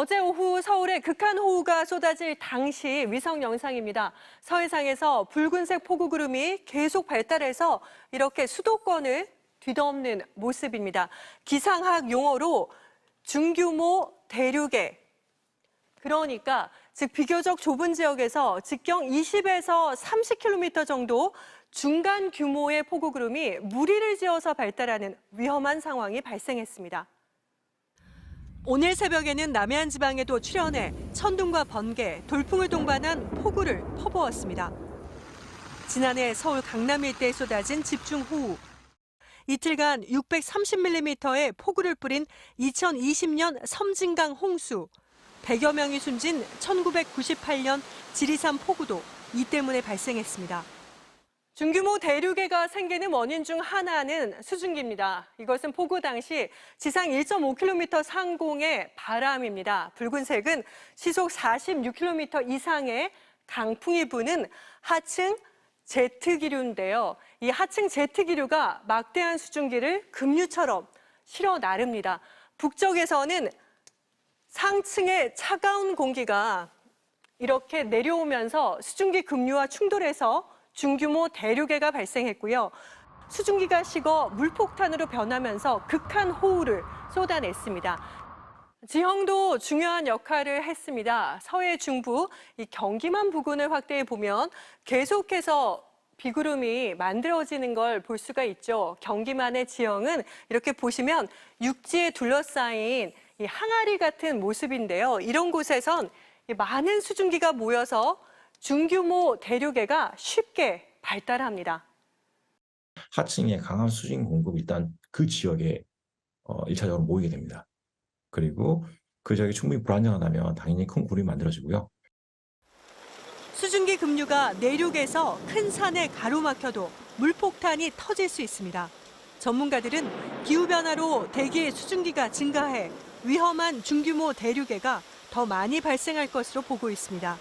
어제 오후 서울에 극한호우가 쏟아질 당시 위성 영상입니다. 서해상에서 붉은색 폭우구름이 계속 발달해서 이렇게 수도권을 뒤덮는 모습입니다. 기상학 용어로 중규모 대륙의, 그러니까 즉 비교적 좁은 지역에서 직경 20에서 30km 정도 중간 규모의 폭우구름이 무리를 지어서 발달하는 위험한 상황이 발생했습니다. 오늘 새벽에는 남해안 지방에도 출현해 천둥과 번개, 돌풍을 동반한 폭우를 퍼부었습니다. 지난해 서울 강남 일대에 쏟아진 집중호우. 이틀간 630mm의 폭우를 뿌린 2020년 섬진강 홍수. 100여 명이 숨진 1998년 지리산 폭우도 이 때문에 발생했습니다. 중규모 대륙해가 생기는 원인 중 하나는 수증기입니다. 이것은 폭우 당시 지상 1.5km 상공의 바람입니다. 붉은색은 시속 46km 이상의 강풍이 부는 하층 제트기류인데요. 이 하층 제트기류가 막대한 수증기를 급류처럼 실어 나릅니다. 북쪽에서는 상층의 차가운 공기가 이렇게 내려오면서 수증기 급류와 충돌해서 중규모 대륙해가 발생했고요. 수증기가 식어 물폭탄으로 변하면서 극한호우를 쏟아냈습니다. 지형도 중요한 역할을 했습니다. 서해 중부, 이 경기만 부근을 확대해 보면 계속해서 비구름이 만들어지는 걸 볼 수가 있죠. 경기만의 지형은 이렇게 보시면 육지에 둘러싸인 이 항아리 같은 모습인데요. 이런 곳에선 많은 수증기가 모여서 중규모 대륙해가 쉽게 발달합니다. 하층에 강한 수증기 공급이 일단 그 지역에 1차적으로 모이게 됩니다. 그리고 그 지역이 충분히 불안정하다면 당연히 큰 구름이 만들어지고요. 수증기 급류가 내륙에서 큰 산에 가로막혀도 물폭탄이 터질 수 있습니다. 전문가들은 기후변화로 대기의 수증기가 증가해 위험한 중규모 대륙해가 더 많이 발생할 것으로 보고 있습니다.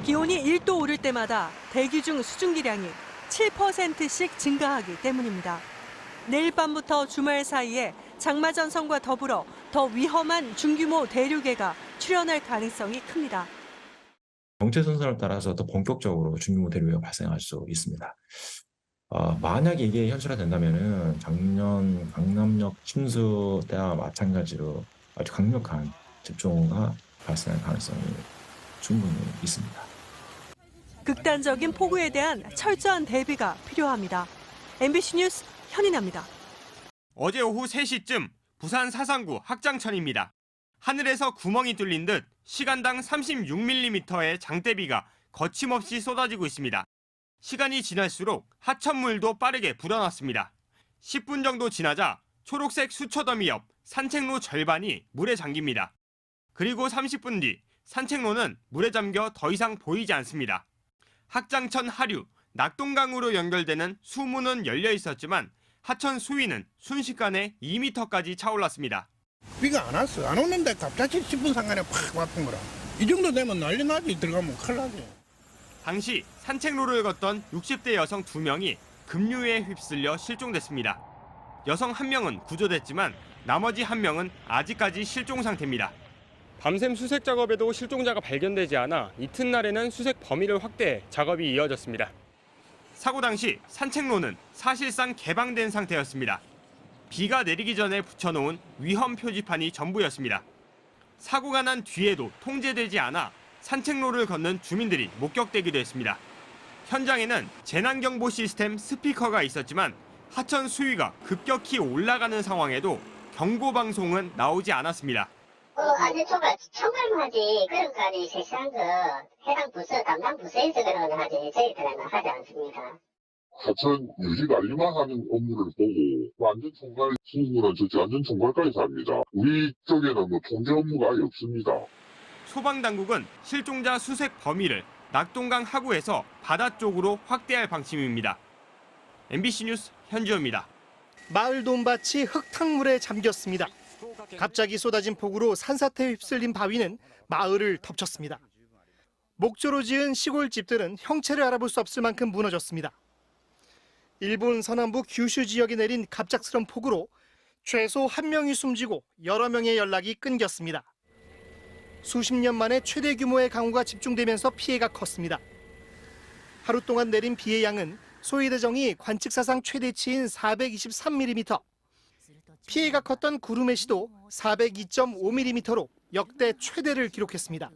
기온이 1도 오를 때마다 대기 중 수증기량이 7%씩 증가하기 때문입니다. 내일 밤부터 주말 사이에 장마전선과 더불어 더 위험한 중규모 대륙해가 출현할 가능성이 큽니다. 정체선선을 따라서 더 본격적으로 중규모 대륙해가 발생할 수 있습니다. 만약에 이게 현실화된다면 작년 강남역 침수 때와 마찬가지로 아주 강력한 집중호우가 발생할 가능성이 충분히 있습니다. 극단적인 폭우에 대한 철저한 대비가 필요합니다. MBC 뉴스 현인아입니다. 어제 오후 3시쯤 부산 사상구 학장천입니다. 하늘에서 구멍이 뚫린 듯 시간당 36mm의 장대비가 거침없이 쏟아지고 있습니다. 시간이 지날수록 하천물도 빠르게 불어났습니다. 10분 정도 지나자 초록색 수초더미 옆 산책로 절반이 물에 잠깁니다. 그리고 30분 뒤 산책로는 물에 잠겨 더 이상 보이지 않습니다. 학장천 하류, 낙동강으로 연결되는 수문은 열려 있었지만 하천 수위는 순식간에 2m까지 차올랐습니다. 비가 안 왔어. 안 오는데 갑자기 10분 상간에 팍 왔던 거라. 이 정도 되면 난리 나지. 들어가면 큰일 나지. 당시 산책로를 걷던 60대 여성 2명이 급류에 휩쓸려 실종됐습니다. 여성 1명은 구조됐지만 나머지 1명은 아직까지 실종 상태입니다. 밤샘 수색 작업에도 실종자가 발견되지 않아 이튿날에는 수색 범위를 확대해 작업이 이어졌습니다. 사고 당시 산책로는 사실상 개방된 상태였습니다. 비가 내리기 전에 붙여놓은 위험 표지판이 전부였습니다. 사고가 난 뒤에도 통제되지 않아 산책로를 걷는 주민들이 목격되기도 했습니다. 현장에는 재난경보 시스템 스피커가 있었지만 하천 수위가 급격히 올라가는 상황에도 경고 방송은 나오지 않았습니다. 안전초가 청갈하지 그런까지 세세한 거 해당 부서 담당 부서에서 그런 하지 저희들은 하지 않습니다. 하천 유지 관리만 하는 업무를 보고 안전총괄 수습은 저쪽 안전총괄과에서 합니다. 우리 쪽에는 통제 업무가 아예 없습니다. 소방당국은 실종자 수색 범위를 낙동강 하구에서 바다 쪽으로 확대할 방침입니다. MBC 뉴스 현지호입니다. 마을 논밭이 흙탕물에 잠겼습니다. 갑자기 쏟아진 폭우로 산사태에 휩쓸린 바위는 마을을 덮쳤습니다. 목조로 지은 시골 집들은 형체를 알아볼 수 없을 만큼 무너졌습니다. 일본 서남부 규슈 지역에 내린 갑작스런 폭우로 최소 1명이 숨지고 여러 명의 연락이 끊겼습니다. 수십 년 만에 최대 규모의 강우가 집중되면서 피해가 컸습니다. 하루 동안 내린 비의 양은 소위대정이 관측사상 최대치인 423mm, 피해가 컸던 구름의시도 402.5mm로 역대 최대를 기록했습니다.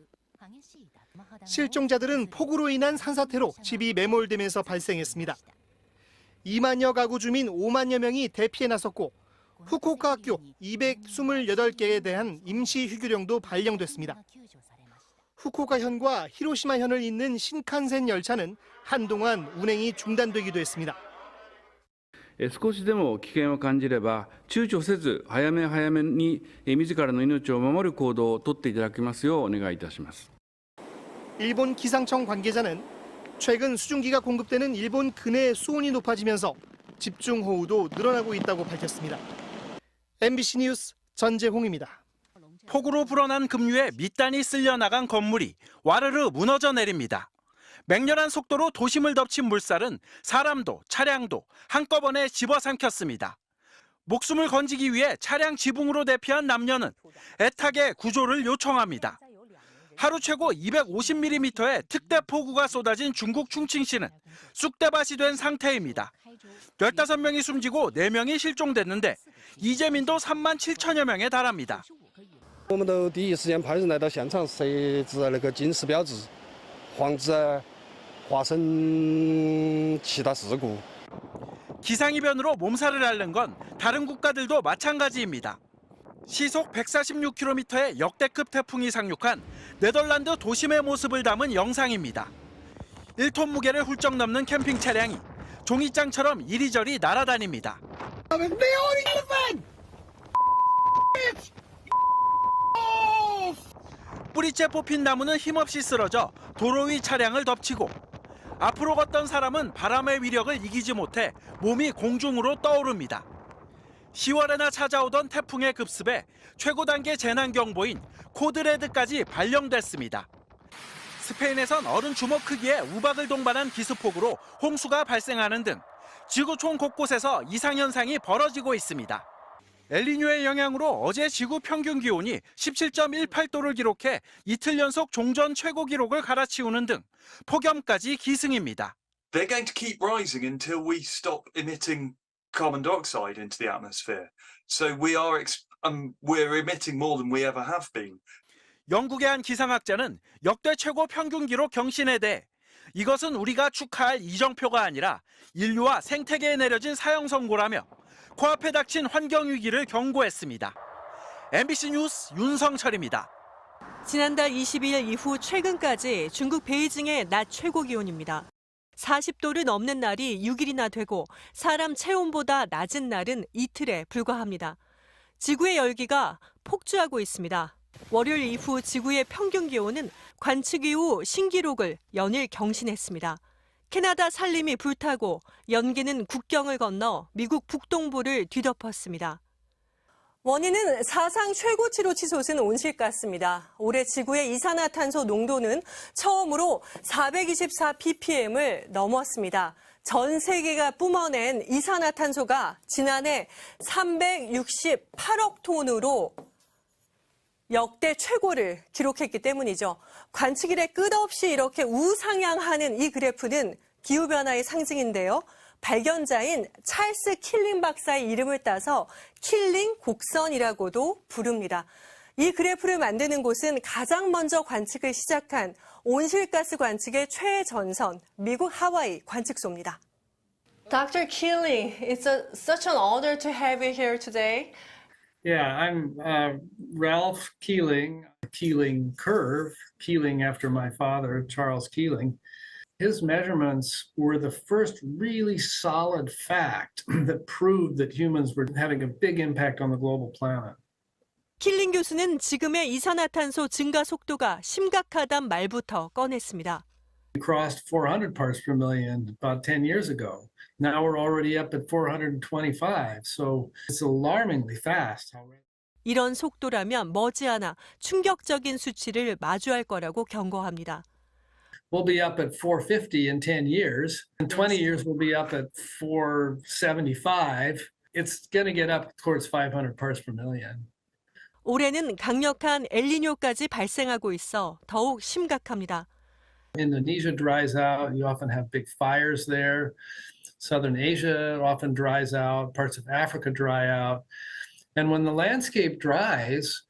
실종자들은 폭우로 인한 산사태로 집이 매몰되면서 발생했습니다. 2만여 가구 주민 5만여 명이 대피에 나섰고 후쿠오카 학교 228개에 대한 임시 휴교령도 발령됐습니다. 후쿠오카현과 히로시마현을 잇는 신칸센 열차는 한동안 운행이 중단되기도 했습니다. 少しでも危険を感じれば躊躇せず早め早めに自らの命を守る行動を取っていただきますようお願いいたします。 일본 기상청 관계자는 최근 수증기가 공급되는 일본 근해의 수온이 높아지면서 집중호우도 늘어나고 있다고 밝혔습니다. MBC 뉴스 전재홍입니다. 폭우로 불어난 급류에 밑단이 쓸려나간 건물이 와르르 무너져 내립니다. 맹렬한 속도로 도심을 덮친 물살은 사람도 차량도 한꺼번에 집어삼켰습니다. 목숨을 건지기 위해 차량 지붕으로 대피한 남녀는 애타게 구조를 요청합니다. 하루 최고 250mm의 특대 폭우가 쏟아진 중국 충칭시는 쑥대밭이 된 상태입니다. 15명이 숨지고 4명이 실종됐는데 이재민도 3만 7천여 명에 달합니다. 我们都第一时间派人来到现场设置那个警示标志，防止发生其他事故。 기상이변으로 몸살을 앓는 건 다른 국가들도 마찬가지입니다. 시속 146km의 역대급 태풍이 상륙한 네덜란드 도심의 모습을 담은 영상입니다. 1톤 무게를 훌쩍 넘는 캠핑 차량이 종이장처럼 이리저리 날아다닙니다. 뿌리째 뽑힌 나무는 힘없이 쓰러져 도로 위 차량을 덮치고 앞으로 걷던 사람은 바람의 위력을 이기지 못해 몸이 공중으로 떠오릅니다. 10월에나 찾아오던 태풍의 급습에 최고 단계 재난경보인 코드레드까지 발령됐습니다. 스페인에선 어른 주먹 크기의 우박을 동반한 기습폭우로 홍수가 발생하는 등 지구촌 곳곳에서 이상현상이 벌어지고 있습니다. 엘니뇨의 영향으로 어제 지구 평균 기온이 17.18도를 기록해 이틀 연속 종전 최고 기록을 갈아치우는 등 폭염까지 기승입니다. They're going to keep rising until we stop emitting carbon dioxide into the atmosphere. So we're emitting more than we ever have been. 영국의 한 기상학자는 역대 최고 평균 기록 경신에 대해 이것은 우리가 축하할 이정표가 아니라 인류와 생태계에 내려진 사형 선고라며 코앞에 닥친 환경 위기를 경고했습니다. MBC 뉴스 윤성철입니다. 지난달 22일 이후 최근까지 중국 베이징의 낮 최고 기온입니다. 40도를 넘는 날이 6일이나 되고 사람 체온보다 낮은 날은 이틀에 불과합니다. 지구의 열기가 폭주하고 있습니다. 월요일 이후 지구의 평균 기온은 관측 이후 신기록을 연일 경신했습니다. 캐나다 산림이 불타고 연기는 국경을 건너 미국 북동부를 뒤덮었습니다. 원인은 사상 최고치로 치솟은 온실가스입니다. 올해 지구의 이산화탄소 농도는 처음으로 424 ppm을 넘었습니다. 전 세계가 뿜어낸 이산화탄소가 지난해 368억 톤으로 역대 최고를 기록했기 때문이죠. 관측 이래 끝없이 이렇게 우상향하는 이 그래프는 기후변화의 상징인데요. 발견자인 찰스 킬링 박사의 이름을 따서 킬링 곡선이라고도 부릅니다. 이 그래프를 만드는 곳은 가장 먼저 관측을 시작한 온실가스 관측의 최전선, 미국 하와이 관측소입니다. Dr. Keeling, it's such an honor to have you here today. Yeah, I'm Ralph Keeling, Keeling curve, Keeling after my father, Charles Keeling. His measurements were the first really solid fact that proved that humans were having a big impact on the global planet. 킬링 교수는 지금의 이산화탄소 증가 속도가 심각하단 말부터 꺼냈습니다. We crossed 400 parts per million about 10 years ago. Now we're already up at 425, so it's alarmingly fast. 이런 속도라면 머지않아 충격적인 수치를 마주할 거라고 경고합니다. We'll be up at 450 in 10 years. In 20 years, we'll be up at 475. It's going to get up towards 500 parts per million. 올해는 강력한 엘니뇨까지 발생하고 있어 더욱 심각합니다. Indonesia dries out. You often have big fires there. Southern Asia often dries out. Parts of Africa dry out. And when the landscape dries,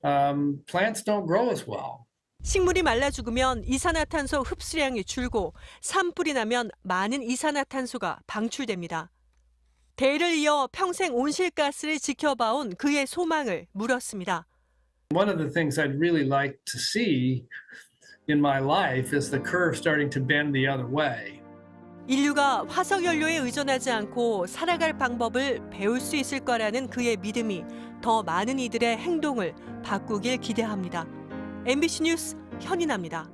plants don't grow as well. 식물이 말라 죽으면 이산화탄소 흡수량이 줄고 산불이 나면 많은 이산화탄소가 방출됩니다. 대를 이어 평생 온실가스를 지켜봐온 그의 소망을 물었습니다. One of the things I'd really like to see in my life is the curve starting to bend the other way. 인류가 화석 연료에 의존하지 않고 살아갈 방법을 배울 수 있을 거라는 그의 믿음이 더 많은 이들의 행동을 바꾸길 기대합니다. MBC 뉴스 현인아입니다.